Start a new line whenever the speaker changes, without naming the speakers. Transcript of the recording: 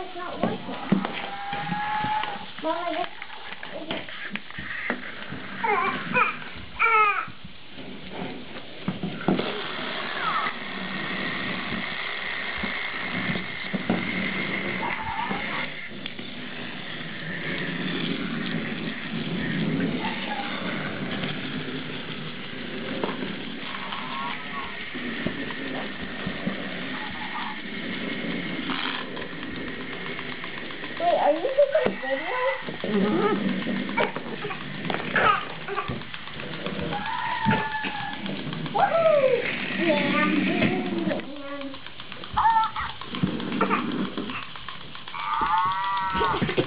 It's not working. Mom, I guess. Wait, are you taking a video? Woo! Yeah.